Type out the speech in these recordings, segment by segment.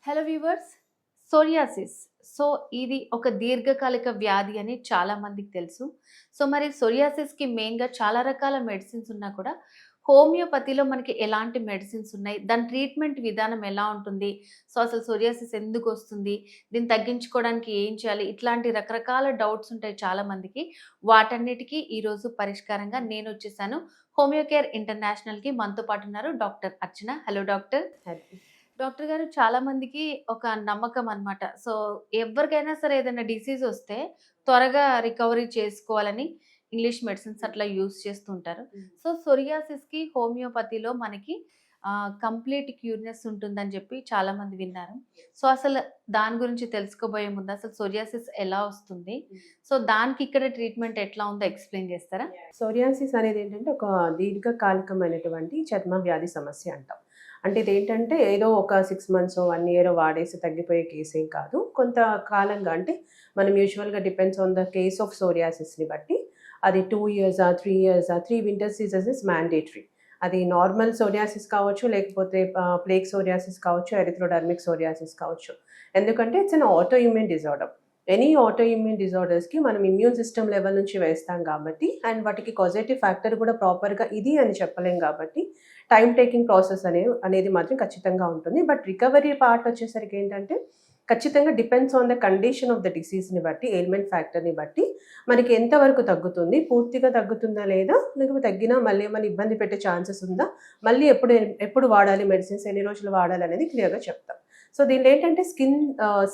Hello viewers. Psoriasis. So, ఇది ఒక దీర్ఘకాలిక వ్యాధి అని చాలా మందికి తెలుసు. సో, మరి సోరియాసిస్‌కి మెయిన్‌గా చాలా రకాల మెడిసిన్స్ ఉన్నా కూడా, హోమియోపతిలో మనకి ఎలాంటి మెడిసిన్స్ ఉన్నాయి? దాని ట్రీట్మెంట్ విధానం ఎలా ఉంటుంది? సో, అసలు సోరియాసిస్ ఎందుకొస్తుంది? దీన్ని తగ్గించుకోవడానికి ఏం చేయాలి? ఇట్లాంటి రకరకాల డౌట్స్ ఉంటాయి చాలా మందికి. వాటన్నిటికి ఈరోజు పరిష్కారంగా నేనొచ్చేసాను. హోమియో కేర్ ఇంటర్నేషనల్‌కి మనతో పాటు ఉన్నారు doctor Archana. Hello doctor. Doctor గారు, చాలా మందికి ఒక నమ్మకం అన్నమాట. సో, ఎవ్వరికైనా సరే ఏదైనా డిసీజ్ వస్తే త్వరగా రికవరీ చేసుకోవాలని ఇంగ్లీష్ మెడిసిన్స్ అట్లా యూజ్ చేస్తూ ఉంటారు. సో, సోరియాసిస్‌కి హోమియోపతిలో మనకి కంప్లీట్ క్యూర్‌నెస్ ఉంటుందని చెప్పి చాలా మంది విన్నారు. సో, అసలు దాని గురించి తెలుసుకోబోయే ముందు అసలు సోరియాసిస్ ఎలా వస్తుంది? సో, దానికి ఇక్కడ ట్రీట్మెంట్ ఎట్లా ఉందో ఎక్స్‌ప్లెయిన్ చేస్తారా? సోరియాసిస్ అనేది ఏంటంటే ఒక దీర్ఘకాలికమైనటువంటి చర్మ వ్యాధి సమస్య అంటాం. అంటే ఇదేంటంటే ఏదో ఒక 6 మంత్సో, 1 ఇయరో వాడేసి తగ్గిపోయే కేసేం కాదు. కొంత కాలంగా అంటే మనం యూజువల్‌గా depends on the case of సోరియాసిస్‌ని బట్టి అది 2 ఇయర్సా, 3 ఇయర్సా, 3 వింటర్ సీజన్స్ ఇస్ మ్యాండేటరీ. అది నార్మల్ సోరియాసిస్ కావచ్చు, లేకపోతే ప్లేగ్ సోరియాసిస్ కావచ్చు, ఎరిథ్రోడర్మిక్ సోరియాసిస్ కావచ్చు. ఎందుకంటే it's an auto immune disorder. Any auto immune డిజార్డర్స్‌కి మనం ఇమ్యూన్ సిస్టమ్ లెవెల్ నుంచి వేస్తాం కాబట్టి, అండ్ వాటికి కాజేటివ్ ఫ్యాక్టర్ కూడా ప్రాపర్‌గా ఇది అని చెప్పలేం కాబట్టి, టైమ్ టేకింగ్ ప్రాసెస్ అనేది మాత్రం ఖచ్చితంగా ఉంటుంది. బట్ రికవరీ పార్ట్ వచ్చేసరికి ఏంటంటే, ఖచ్చితంగా depends on the condition of the డిసీజ్‌ని బట్టి, ఎయిల్మెంట్ ఫ్యాక్టర్‌ని బట్టి మనకి ఎంతవరకు తగ్గుతుంది, పూర్తిగా తగ్గుతుందా లేదా, లేకపోతే తగ్గినా మళ్ళీ ఏమైనా ఇబ్బంది పెట్టే ఛాన్సెస్ ఉందా, మళ్ళీ ఎప్పుడు వాడాలి మెడిసిన్స్, ఎన్ని రోజులు వాడాలి అనేది క్లియర్‌గా చెప్తాం. సో, దీనిలో ఏంటంటే స్కిన్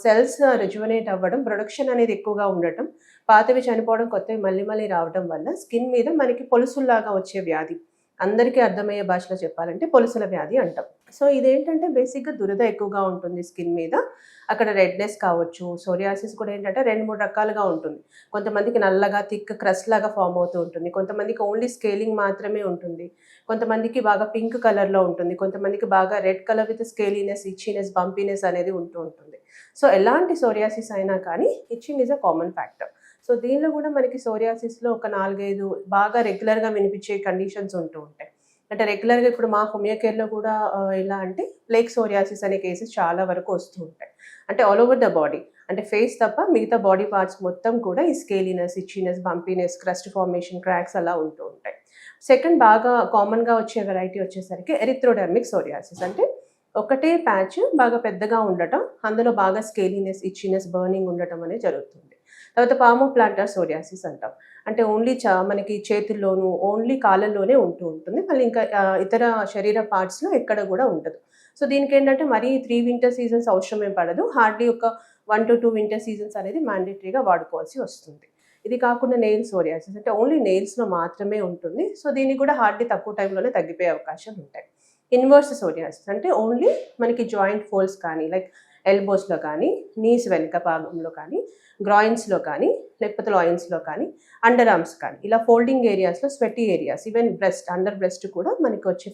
సెల్స్ రిజువనేట్ అవ్వడం, ప్రొడక్షన్ అనేది ఎక్కువగా ఉండటం, పాతవి చనిపోవడం, కొత్తవి మళ్ళీ మళ్ళీ రావడం వల్ల స్కిన్ మీద మనకి పొలుసుల్లాగా వచ్చే వ్యాధి. అందరికీ అర్థమయ్యే భాషలో చెప్పాలంటే పొలుసుల వ్యాధి అంటాం. సో, ఇదేంటంటే బేసిక్‌గా దురద ఎక్కువగా ఉంటుంది స్కిన్ మీద. అక్కడ రెడ్‌నెస్ కావచ్చు, సోరియాసిస్ కూడా ఏంటంటే 2, 3 రకాలుగా ఉంటుంది. కొంతమందికి నల్లగా థిక్ క్రస్ట్ లాగా ఫార్మ్ అవుతూ ఉంటుంది. కొంతమందికి ఓన్లీ స్కేలింగ్ మాత్రమే ఉంటుంది. కొంతమందికి బాగా పింక్ కలర్‌లో ఉంటుంది. కొంతమందికి బాగా రెడ్ కలర్ విత్ స్కేలీనెస్, ఇచ్చీనెస్, బంపీనెస్ అనేది ఉంటూ ఉంటుంది. సో, ఎలాంటి సోరియాసిస్ అయినా కానీ itching is a common factor. So, దీనిలో కూడా మనకి సోరియాసిస్‌లో ఒక 4, 5 బాగా రెగ్యులర్‌గా వినిపించే కండిషన్స్ ఉంటూ ఉంటాయి. అంటే రెగ్యులర్‌గా ఇప్పుడు మా హోమియో కేర్‌లో కూడా ఎలా అంటే ప్లేగ్ సోరియాసిస్ అనే కేసెస్ చాలా వరకు వస్తూ ఉంటాయి. అంటే ఆల్ ఓవర్ ద బాడీ. అంటే ఫేస్ తప్ప మిగతా బాడీ పార్ట్స్ మొత్తం కూడా ఈ స్కేలీనెస్, ఇచ్చీనెస్, బంపీనెస్, క్రస్ట్ ఫార్మేషన్, క్రాక్స్ అలా ఉంటూ ఉంటాయి. సెకండ్ బాగా కామన్‌గా వచ్చే వెరైటీ వచ్చేసరికి ఎరిథ్రోడర్మిక్ సోరియాసిస్. అంటే ఒకటే ప్యాచ్ బాగా పెద్దగా ఉండటం, అందులో బాగా స్కేలీనెస్, ఇచ్చీనెస్, బర్నింగ్ ఉండటం అనేది జరుగుతుంది. తర్వాత పామోప్లాంటర్ సోరియాసిస్ అంటాం. అంటే ఓన్లీ మనకి చేతుల్లోనూ, ఓన్లీ కాళ్ళల్లోనే ఉంటూ ఉంటుంది. మళ్ళీ ఇంకా ఇతర శరీర పార్ట్స్‌లో ఎక్కడ కూడా ఉండదు. సో, దీనికేంటంటే మరీ 3 వింటర్ సీజన్స్ అవసరమేం పడదు. హార్డ్‌లీ ఒక 1-2 వింటర్ సీజన్స్ అనేది మ్యాండేటరీగా వాడుకోవాల్సి వస్తుంది. ఇది కాకుండా నెయిల్ సోరియాసిస్ అంటే ఓన్లీ నెయిల్స్‌లో మాత్రమే ఉంటుంది. సో, దీనికి కూడా హార్డ్‌లీ తక్కువ టైంలోనే తగ్గిపోయే అవకాశాలు ఉంటాయి. ఇన్వర్స్ సోరియాసిస్ అంటే ఓన్లీ మనకి జాయింట్ ఫోల్డ్స్ కానీ, లైక్ ఎల్బోస్‌లో కానీ, నీస్ వెనక భాగంలో కానీ, గ్రాయిన్స్‌లో కానీ, లేకపోతే లాయిన్స్‌లో కానీ, అండర్ ఆర్మ్స్ కానీ, ఇలా ఫోల్డింగ్ ఏరియాస్‌లో sweaty areas, even breast, under breast కూడా మనకి వచ్చే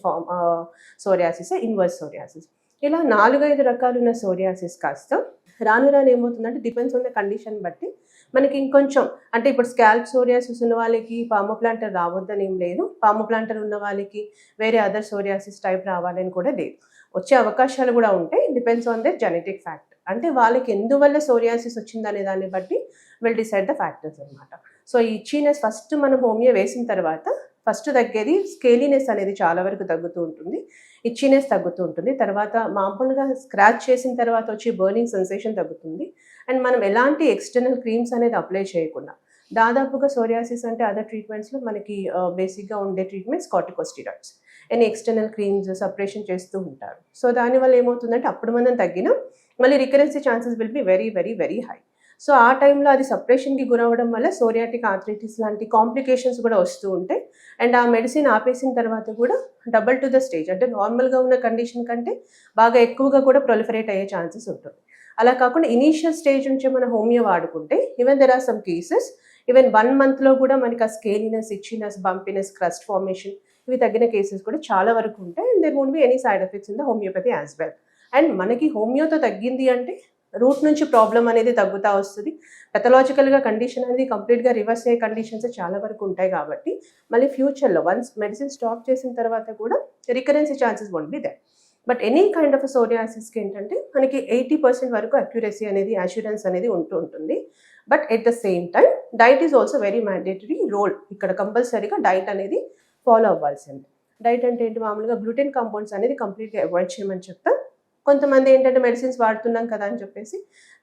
సోరియాసిసే ఇన్వర్స్ సోరియాసిస్. ఇలా 4, 5 రకాలున్న సోరియాసిస్ కాస్త రాను రాను ఏమవుతుందంటే డిపెండ్స్ ఆన్ ద కండిషన్ బట్టి మనకి ఇంకొంచెం అంటే ఇప్పుడు స్కాల్ప్ సోరియాసిస్ ఉన్న వాళ్ళకి పామోప్లాంటర్ రావద్దని ఏం లేదు. పామోప్లాంటర్ ఉన్న వాళ్ళకి వేరే అదర్ సోరియాసిస్ టైప్ రావాలని కూడా లేదు. వచ్చే అవకాశాలు కూడా ఉంటాయి. Depends on their genetic factor. అంటే వాళ్ళకి ఎందువల్ల సోరియాసిస్ వచ్చిందనే దాన్ని బట్టి విల్ డిసైడ్ ద ఫ్యాక్టర్స్ అనమాట. సో, ఈ ఇచ్చీనెస్ ఫస్ట్ మనం హోమియో వేసిన తర్వాత ఫస్ట్ తగ్గేది స్కేలీనెస్ అనేది చాలా వరకు తగ్గుతూ ఉంటుంది. ఇచ్చీనెస్ తగ్గుతూ ఉంటుంది. తర్వాత మామూలుగా స్క్రాచ్ చేసిన తర్వాత వచ్చే బర్నింగ్ సెన్సేషన్ తగ్గుతుంది. అండ్ మనం ఎలాంటి ఎక్స్టర్నల్ క్రీమ్స్ అనేది అప్లై చేయకుండా దాదాపుగా సోరియాసిస్ అంటే అదర్ ట్రీట్మెంట్స్‌లో మనకి బేసిక్‌గా ఉండే treatments corticosteroids. Any external creams separation చేస్తూ ఉంటారు. సో, దానివల్ల ఏమవుతుందంటే అప్పుడు మనం తగ్గినా మళ్ళీ recurrence chances will be very, very, very high. So, ఆ టైంలో అది సపరేషన్‌కి గురవ్వడం వల్ల సోరియాటిక్ ఆర్థరైటిస్ లాంటి కాంప్లికేషన్స్ కూడా వస్తూ ఉంటాయి. అండ్ ఆ మెడిసిన్ ఆపేసిన తర్వాత కూడా డబుల్ టు ద స్టేజ్ అంటే నార్మల్‌గా ఉన్న కండిషన్ కంటే బాగా ఎక్కువగా కూడా ప్రొలిఫరేట్ అయ్యే ఛాన్సెస్ ఉంటుంది. అలా కాకుండా ఇనీషియల్ స్టేజ్ నుంచే మనం హోమియో వాడుకుంటే even there are some cases even 1 మంత్‌లో కూడా మనకి ఆ స్కేలీనెస్, ఇచ్చీనెస్, బంపీనెస్, క్రస్ట్ ఫార్మేషన్ ఇవి తగ్గిన కేసెస్ కూడా చాలా వరకు ఉంటాయి. And there won't be any side effects in the homeopathy as well. And మనకి హోమియోతో తగ్గింది అంటే రూట్ నుంచి ప్రాబ్లమ్ అనేది తగ్గుతా వస్తది. పెథలాజికల్‌గా కండిషన్ అనేది కంప్లీట్‌గా రివర్స్ అయ్యే కండిషన్స్ చాలా వరకు ఉంటాయి కాబట్టి, మళ్ళీ ఫ్యూచర్‌లో వన్స్ మెడిసిన్ స్టాప్ చేసిన తర్వాత కూడా recurrence chances won't be there. But any kind of సోరియాసిస్కి ఏంటంటే మనకి 80% వరకు అక్యురసీ అనేది అష్యూరెన్స్ అనేది ఉంటూ ఉంటుంది. But at the same time diet is also very mandatory role. ఇక్కడ కంపల్సరీగా డైట్ అనేది ఫాలో అవ్వాల్సింది. డైట్ అంటే ఏంటి, మామూలుగా గ్లూటెన్ కాంపౌండ్స్ అనేది కంప్లీట్గా అవాయిడ్ చేయమని చెప్తా. కొంతమంది ఏంటంటే మెడిసిన్స్ వాడుతున్నాం కదా అని చెప్పేసి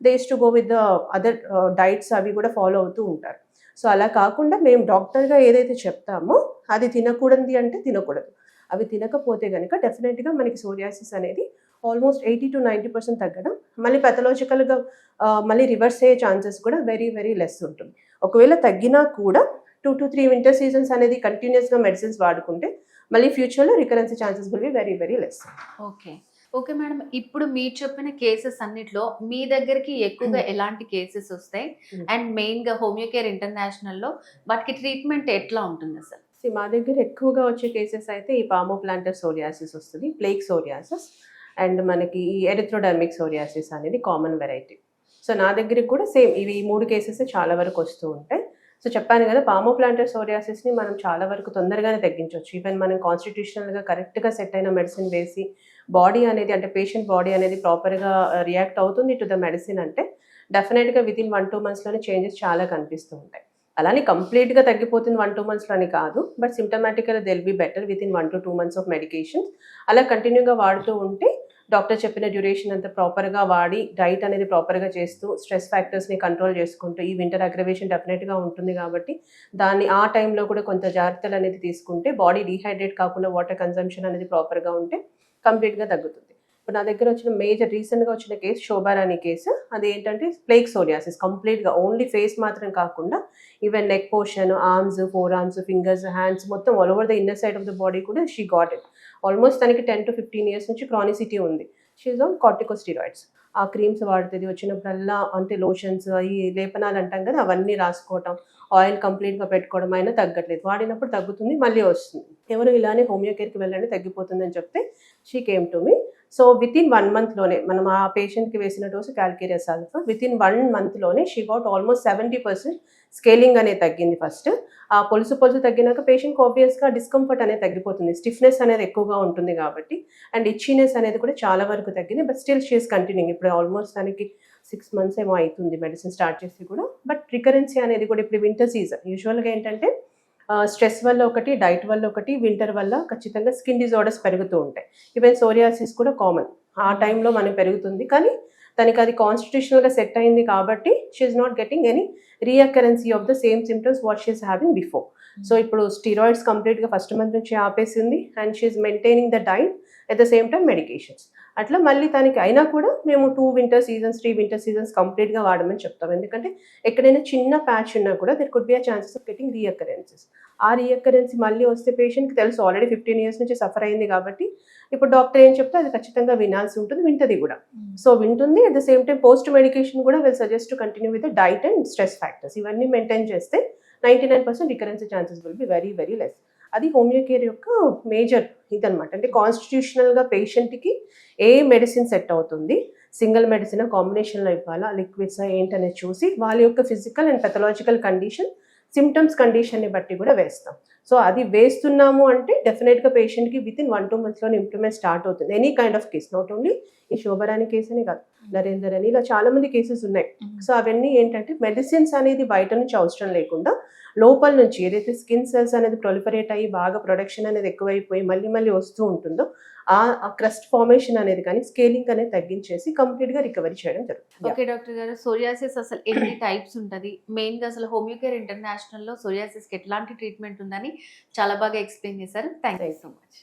they use to go with the other diets అవి కూడా ఫాలో అవుతూ ఉంటారు. సో అలా కాకుండా మేము డాక్టర్గా ఏదైతే చెప్తామో అది తినకూడదు అంటే తినకూడదు. అవి తినకపోతే కనుక డెఫినెట్గా మనకి సోరియాసిస్ అనేది ఆల్మోస్ట్ 80 to 90% తగ్గడం, మళ్ళీ పెథలాజికల్గా మళ్ళీ రివర్స్ అయ్యే ఛాన్సెస్ కూడా వెరీ వెరీ లెస్ ఉంటుంది. ఒకవేళ తగ్గినా కూడా 2 to 3 వింటర్ సీజన్స్ అనేది కంటిన్యూస్గా మెడిసిన్స్ వాడుకుంటే మళ్ళీ ఫ్యూచర్లో recurrence chances will be very very less. Okay. Okay madam, ఇప్పుడు మీరు చెప్పిన కేసెస్ అన్నిట్లో మీ దగ్గరికి ఎక్కువగా ఎలాంటి కేసెస్ వస్తాయి? అండ్ మెయిన్గా హోమియోకేర్ ఇంటర్నేషనల్లో వాటికి ట్రీట్మెంట్ ఎట్లా ఉంటుంది అసలు? మా దగ్గర ఎక్కువగా వచ్చే కేసెస్ అయితే ఈ పామోప్లాంటర్ సోరియాసిస్ వస్తుంది, ప్లేక్ సోరియాసిస్, అండ్ మనకి ఈ ఎరిథ్రోడర్మిక్ సోరియాసిస్ అనేది కామన్ వెరైటీ. సో నా దగ్గరికి కూడా సేమ్ ఇవి 3 కేసెస్ చాలా వరకు వస్తూ ఉంటాయి. సో చెప్పాను కదా, పామోప్లాంటర్ సోరియాసిస్ని మనం చాలా వరకు తొందరగానే తగ్గించవచ్చు. ఈవెన్ మనం కాన్స్టిట్యూషనల్గా కరెక్ట్గా సెట్ అయిన మెడిసిన్ వేసి బాడీ అనేది అంటే పేషెంట్ బాడీ అనేది ప్రాపర్గా రియాక్ట్ అవుతుంది టు ద మెడిసిన్ అంటే డెఫినెట్గా వితిన్ 1-2 మంత్స్లోనే చేంజెస్ చాలా కనిపిస్తూ ఉంటాయి. అలానే కంప్లీట్గా తగ్గిపోతుంది 1-2 మంత్స్లో అని కాదు, బట్ సిమ్టమాటిక్గా they'll be better within 1 to 2 months of medications. అలా కంటిన్యూగా వాడుతూ ఉంటే డాక్టర్ చెప్పిన డ్యూరేషన్ అంతా ప్రాపర్గా వాడి డైట్ అనేది ప్రాపర్గా చేస్తూ స్ట్రెస్ ఫ్యాక్టర్స్ని కంట్రోల్ చేసుకుంటూ ఈ వింటర్ అగ్రవేషన్ డెఫినెట్గా ఉంటుంది కాబట్టి దాన్ని ఆ టైంలో కూడా కొంత జాగ్రత్తలు అనేది తీసుకుంటే బాడీ డీహైడ్రేట్ కాకుండా వాటర్ కన్సంప్షన్ అనేది ప్రాపర్గా ఉంటే కంప్లీట్గా తగ్గుతుంది. ఇప్పుడు నా దగ్గర వచ్చిన మేజర్ రీసెంట్గా వచ్చిన కేసు శోభారాణి కేసు. అది ఏంటంటే ప్లేక్ సోరియాసిస్ కంప్లీట్గా ఓన్లీ ఫేస్ మాత్రం కాకుండా even neck portion, arms, 4 arms, fingers, hands మొత్తం all over the inner side of the body కూడా షీ గాట్ ఇట్. ఆల్మోస్ట్ తనకి 10 to 15 years నుంచి క్రానిసిటీ ఉంది. She's on corticosteroids. ఆ క్రీమ్స్ వాడుతుంది, వచ్చినప్పుడల్లా అంటే లోషన్స్ ఈ లేపనాలు అంటాం కదా అవన్నీ రాసుకోవటం, ఆయిల్ కంప్లీట్గా పెట్టుకోవడం అయినా తగ్గట్లేదు. వాడినప్పుడు తగ్గుతుంది, మళ్ళీ వస్తుంది. ఎవరు ఇలానే హోమియోకేర్కి వెళ్ళండి తగ్గిపోతుందని చెప్తే she came to me. So within 1 monthలోనే మనం ఆ పేషెంట్కి వేసిన డోసు క్యాల్కేరియస్ ఆల్ఫా వితిన్ 1 monthలోనే షీ గాట్ ఆల్మోస్ట్ 70% స్కేలింగ్ అనేది తగ్గింది. ఫస్ట్ ఆ పొలుసు తగ్గినాక పేషెంట్కి ఆబ్వియస్గా డిస్కంఫర్ట్ అనేది తగ్గిపోతుంది, స్టిఫ్నెస్ అనేది ఎక్కువగా ఉంటుంది కాబట్టి, అండ్ ఇచ్చినెస్ అనేది కూడా చాలా వరకు తగ్గింది. But still she is continuing. ఇప్పుడు ఆల్మోస్ట్ తనకి 6 months ఏమో అవుతుంది మెడిసిన్ స్టార్ట్ చేసి కూడా. బట్ రికరెన్సీ అనేది కూడా ఇప్పుడు వింటర్ సీజన్ యూజువల్గా ఏంటంటే స్ట్రెస్ వల్ల ఒకటి, డైట్ వల్ల ఒకటి, వింటర్ వల్ల ఖచ్చితంగా స్కిన్ డిజార్డర్స్ పెరుగుతూ ఉంటాయి. ఈవెన్ సోరియాసిస్ కూడా కామన్ ఆ టైంలో మనం పెరుగుతుంది. కానీ తనకి అది కాన్స్టిట్యూషనల్గా సెట్ అయింది కాబట్టి she's not getting any reoccurrency of the same symptoms what she's having before. So ఇప్పుడు స్టీరాయిడ్స్ కంప్లీట్గా ఫస్ట్ మంత్ నుంచి ఆపేసింది and she's maintaining the diet at the same time medications. అట్లా మళ్ళీ తనకి అయినా కూడా మేము 2 winter seasons 3 winter seasons కంప్లీట్గా వాడమని చెప్తాం. ఎందుకంటే ఎక్కడైనా చిన్న ప్యాచ్ ఉన్నా కూడా there could be a chances of getting reoccurrences. ఆ రీఅకరెన్సీ మళ్ళీ వస్తే పేషెంట్కి తెలుసు ఆల్రెడీ 15 years నుంచి సఫర్ అయింది కాబట్టి ఇప్పుడు డాక్టర్ ఏం చెప్తే అది ఖచ్చితంగా వినాల్సి ఉంటుంది, వింటది కూడా. సో వింటుంది. At the same time post medication కూడా will suggest to continue with diet and stress factors. ఇవన్నీ మెయింటైన్ చేస్తే 99% recurrency chances will be very very less. అది హోమియోకేర్ యొక్క మేజర్ ఇదనమాట. అంటే కాన్స్టిట్యూషనల్గా పేషెంట్కి ఏ మెడిసిన్ సెట్ అవుతుంది, సింగిల్ మెడిసిన్ కాంబినేషన్లో ఇవ్వాలా, లిక్విడ్స్ ఏంటనేది చూసి వాళ్ళ యొక్క physical and pathological condition, symptoms కండిషన్ని బట్టి కూడా వేస్తాం. సో అది వేస్తున్నాము అంటే డెఫినెట్గా పేషెంట్కి వితిన్ 1-2 monthsలోనే ఇంప్రూవ్మెంట్ స్టార్ట్ అవుతుంది. Any kind of case, not only ఈ శోభరాని కేసు అని కాదు, నరేందర్ అని ఇలా చాలా మంది కేసెస్ ఉన్నాయి. సో అవన్నీ ఏంటంటే మెడిసిన్స్ అనేది బయట నుంచి అవసరం లేకుండా లోపల నుంచి ఏదైతే స్కిన్ సెల్స్ అనేది ప్రొలిఫరేట్ అయ్యి బాగా ప్రొడక్షన్ అనేది ఎక్కువైపోయి మళ్ళీ మళ్ళీ వస్తూ ఉంటుందో ఆ క్రస్ట్ ఫార్మేషన్ అనేది కానీ స్కేలింగ్ అనేది తగ్గించేసి కంప్లీట్గా రికవరీ చేయడం జరుగుతుంది. ఓకే డాక్టర్ గారు, సోరియాసిస్ అసలు ఎన్ని టైప్స్ ఉంటుంది, మెయిన్గా అసలు హోమియోకేర్ ఇంటర్నేషనల్లో సోరియాసిస్కి ఎట్లాంటి ట్రీట్మెంట్ ఉందని చాలా బాగా ఎక్స్ప్లెయిన్ చేశారు. Thank you so much.